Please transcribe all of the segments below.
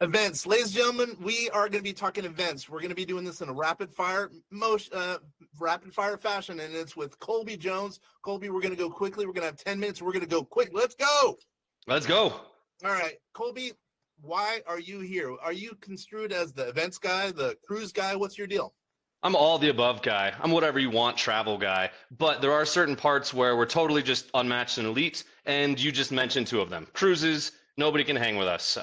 Events, ladies and gentlemen, we are going to be talking events. We're going to be doing this in a rapid fire fashion, and it's with Colby Jones. Colby, we're going to go quickly. We're going to have 10 minutes. We're going to go quick. Let's go. Let's go. All right, Colby, why are you here? Are you construed as the events guy, the cruise guy? What's your deal? I'm all the above guy. I'm whatever you want travel guy. But there are certain parts where we're totally just unmatched and elite, and you just mentioned two of them. Cruises, nobody can hang with us.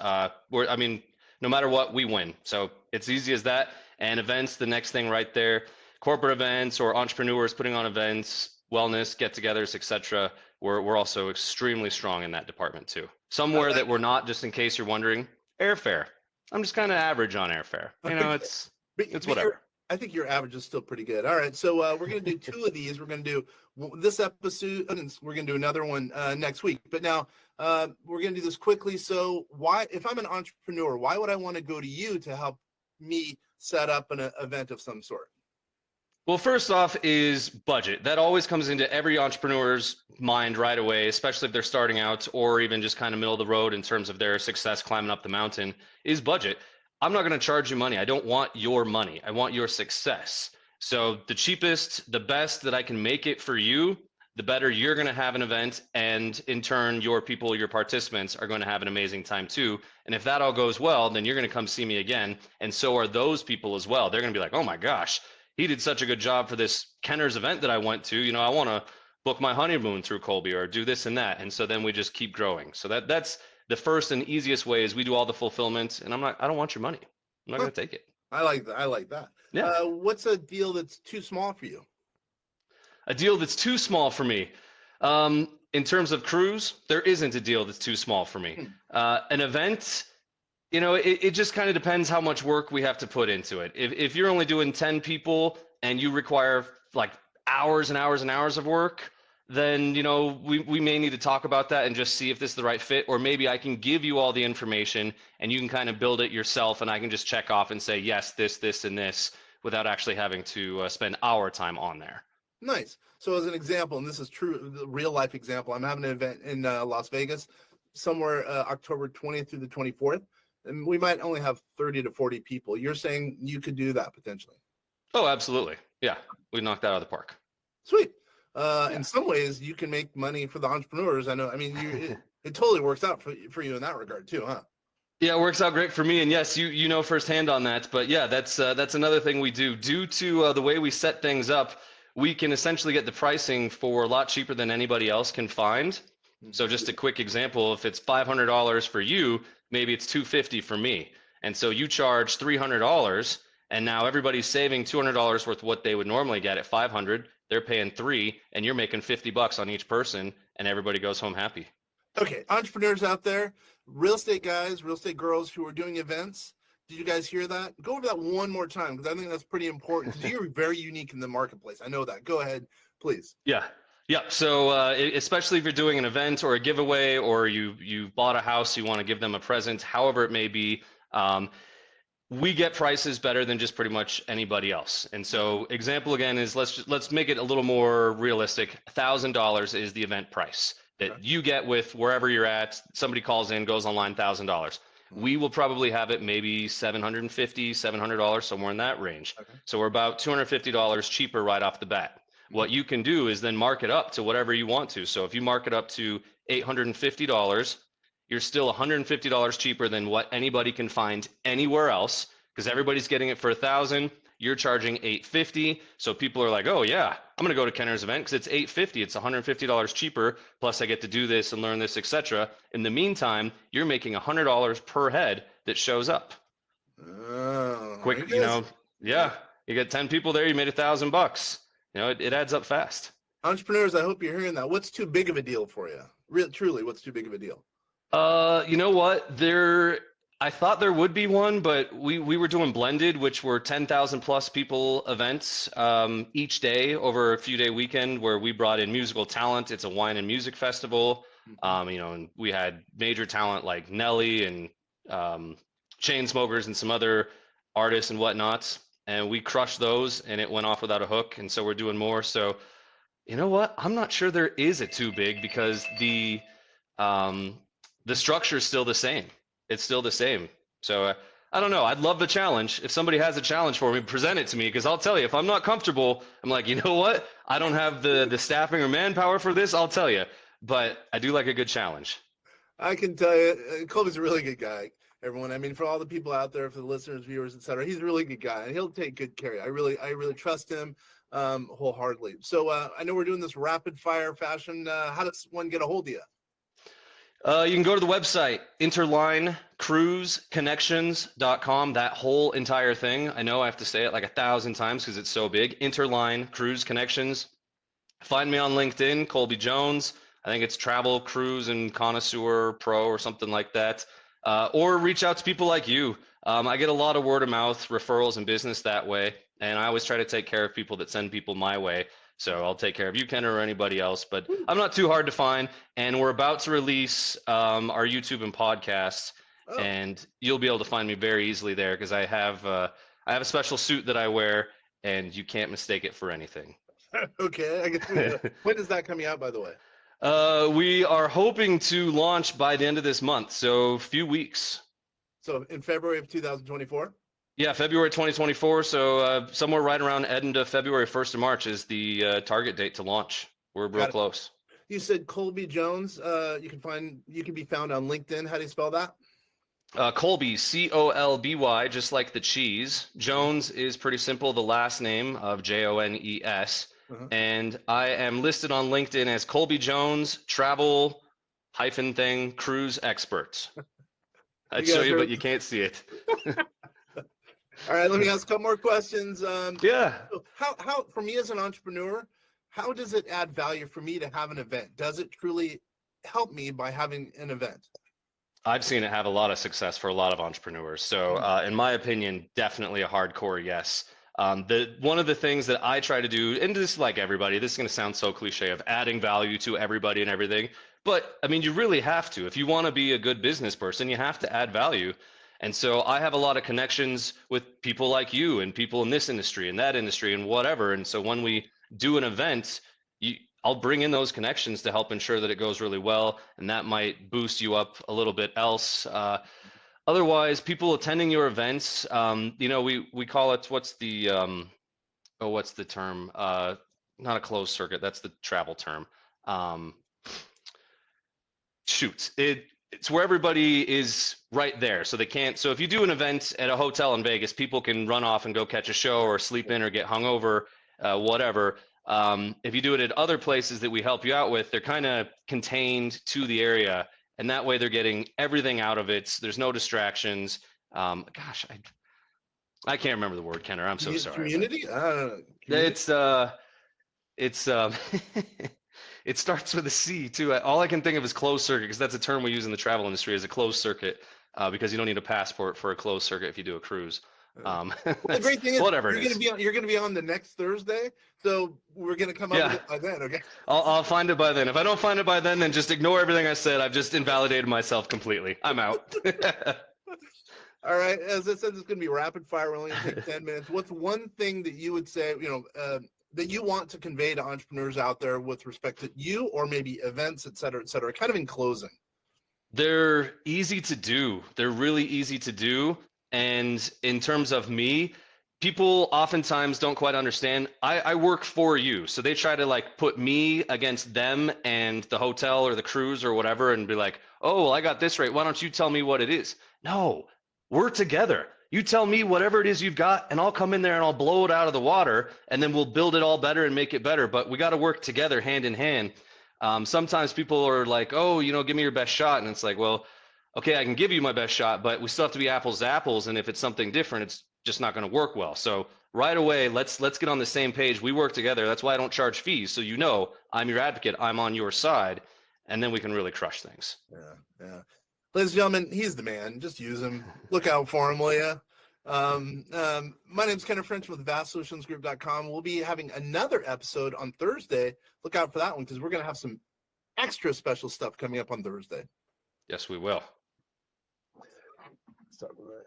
No matter what, we win. So it's easy as that. And events, the next thing right there. Corporate events or entrepreneurs putting on events, wellness, get-togethers, etc. We're also extremely strong in that department too. Somewhere that we're not, just in case you're wondering, airfare. I'm just kind of average on airfare. You know, it's whatever. I think your average is still pretty good. All right, so we're going to do two of these. We're going to do this episode, and we're going to do another one next week. But now we're going to do this quickly. So why, if I'm an entrepreneur, why would I want to go to you to help me set up an event of some sort? Well, first off is budget. That always comes into every entrepreneur's mind right away, especially if they're starting out or even just kind of middle of the road in terms of their success climbing up the mountain, is budget. I'm not going to charge you money. I don't want your money. I want your success. So the cheapest, the best that I can make it for you, the better you're going to have an event. And in turn, your people, your participants are going to have an amazing time too. And if that all goes well, then you're going to come see me again. And so are those people as well. They're going to be like, oh my gosh, he did such a good job for this Kenner's event that I went to. You know, I want to book my honeymoon through Colby or do this and that. And so then we just keep growing. So that's the first and easiest way is we do all the fulfillment, and I don't want your money. I'm not going to take it. I like that. Yeah. What's a deal that's too small for you? A deal that's too small for me. In terms of cruise, there isn't a deal that's too small for me. An event, you know, it just kind of depends how much work we have to put into it. If you're only doing 10 people and you require like hours and hours and hours of work, then, you know, we may need to talk about that and just see if this is the right fit, or maybe I can give you all the information and you can kind of build it yourself and I can just check off and say, yes, this, and this without actually having to spend our time on there. Nice. So as an example, and this is true, the real life example, I'm having an event in Las Vegas somewhere October 20th through the 24th, and we might only have 30 to 40 people. You're saying you could do that potentially? Oh, absolutely. Yeah, we knocked that out of the park. Sweet. In some ways, you can make money for the entrepreneurs. I know. I mean, it totally works out for you in that regard too, huh? Yeah, it works out great for me, and yes, you know firsthand on that. But yeah, that's another thing we do. Due to the way we set things up, we can essentially get the pricing for a lot cheaper than anybody else can find. So just a quick example: if it's $500 for you, maybe it's $250 for me, and so you charge $300, and now everybody's saving $200 worth of what they would normally get at $500. They're paying $3, and you're making $50 on each person, and everybody goes home happy. Okay, entrepreneurs out there, real estate guys, real estate girls who are doing events. Did you guys hear that? Go over that one more time because I think that's pretty important. Because you're very unique in the marketplace. I know that. Go ahead, please. Yeah. So especially if you're doing an event or a giveaway, or you bought a house, you want to give them a present, however it may be. We get prices better than just pretty much anybody else. And so example again is let's make it a little more realistic. $1,000 is the event price that you get with wherever you're at. Somebody calls in, goes online, $1,000. We will probably have it maybe $750, $700, somewhere in that range. Okay. So we're about $250 cheaper right off the bat. What you can do is then mark it up to whatever you want to. So if you mark it up to $850, you're still $150 cheaper than what anybody can find anywhere else, because everybody's getting it for $1,000. You're charging $850. So people are like, oh yeah, I'm going to go to Kenner's event because it's $850. It's $150 cheaper. Plus I get to do this and learn this, etc. In the meantime, you're making $100 per head that shows up. Quick, you know, yeah, you get 10 people there. You made $1,000. You know, it adds up fast. Entrepreneurs, I hope you're hearing that. What's too big of a deal for you? Truly, what's too big of a deal? You know what? I thought there would be one, but we were doing blended, which were 10,000 plus people events each day over a few day weekend where we brought in musical talent. It's a wine and music festival. You know, and we had major talent like Nelly and Chainsmokers and some other artists and whatnot. And we crushed those and it went off without a hook. And so we're doing more. So, you know what? I'm not sure there is a too big because the structure is still the same. It's still the same. So I don't know. I'd love the challenge. If somebody has a challenge for me, present it to me, because I'll tell you, if I'm not comfortable, I'm like, you know what? I don't have the staffing or manpower for this. I'll tell you, but I do like a good challenge. I can tell you, Colby's a really good guy. Everyone, I mean, for all the people out there, for the listeners, viewers, etc., he's a really good guy, and he'll take good care of you. I really trust him wholeheartedly. So I know we're doing this rapid fire fashion. How does one get a hold of you? You can go to the website, interlinecruiseconnections.com. That whole entire thing. I know I have to say it like 1,000 times because it's so big. Interline Cruise Connections. Find me on LinkedIn, Colby Jones. I think it's Travel, Cruise, and Connoisseur Pro or something like that. Or reach out to people like you. I get a lot of word of mouth referrals and business that way. And I always try to take care of people that send people my way. So I'll take care of you, Ken, or anybody else. But I'm not too hard to find. And we're about to release our YouTube and podcasts. Oh. And you'll be able to find me very easily there because I have a special suit that I wear, and you can't mistake it for anything. Okay, I guess when is that coming out, by the way? We are hoping to launch by the end of this month, so a few weeks. So in February of 2024? Yeah, February 2024. So somewhere right around end of February, 1st of March is the target date to launch. We're real close. You said Colby Jones. You can be found on LinkedIn. How do you spell that? Colby, Colby, just like the cheese. Jones is pretty simple, the last name of Jones. And I am listed on LinkedIn as Colby Jones, travel cruise expert. I'd show you, but you can't see it. All right, let me ask a couple more questions. Yeah. How, for me as an entrepreneur, how does it add value for me to have an event? Does it truly help me by having an event? I've seen it have a lot of success for a lot of entrepreneurs. So in my opinion, definitely a hardcore yes. One of the things that I try to do, and this is like everybody, this is going to sound so cliche of adding value to everybody and everything, but I mean, you really have to. If you want to be a good business person, you have to add value. And so I have a lot of connections with people like you and people in this industry and that industry and whatever. And so when we do an event, I'll bring in those connections to help ensure that it goes really well, and that might boost you up a little bit else. Otherwise, people attending your events, we call it, what's the term? Not a closed circuit, that's the travel term. It's where everybody is right there, so they can't. So if you do an event at a hotel in Vegas, people can run off and go catch a show or sleep in or get hungover, whatever. If you do it at other places that we help you out with, they're kind of contained to the area, and that way they're getting everything out of it. There's no distractions. I can't remember the word, Kenner. I'm so sorry. Community? It's it starts with a C too. All I can think of is closed circuit, because that's a term we use in the travel industry, as a closed circuit, because you don't need a passport for a closed circuit if you do a cruise. The great thing is, you're gonna be on the next Thursday, so we're gonna come up with it by then. Okay. I'll find it by then. If I don't find it by then just ignore everything I said. I've just invalidated myself completely. I'm out. All right. As I said, it's gonna be rapid fire. We're only gonna take 10 minutes. What's one thing that you would say, that you want to convey to entrepreneurs out there with respect to you, or maybe events, et cetera, kind of in closing? They're easy to do. They're really easy to do. And in terms of me, people oftentimes don't quite understand. I work for you. So they try to put me against them and the hotel or the cruise or whatever and be like, oh, well, I got this rate. Why don't you tell me what it is? No, we're together. You tell me whatever it is you've got, and I'll come in there and I'll blow it out of the water, and then we'll build it all better and make it better. But we got to work together hand in hand. Sometimes people are like, oh, give me your best shot. And it's like, well, okay, I can give you my best shot, but we still have to be apples to apples. And if it's something different, it's just not going to work well. So right away, let's get on the same page. We work together. That's why I don't charge fees. So I'm your advocate. I'm on your side. And then we can really crush things. Yeah. Ladies and gentlemen, he's the man. Just use him. Look out for him, will you? My name's Kenneth French with vastsolutionsgroup.com. We'll be having another episode on Thursday. Look out for that one, because we're going to have some extra special stuff coming up on Thursday. Yes, we will. Start with that.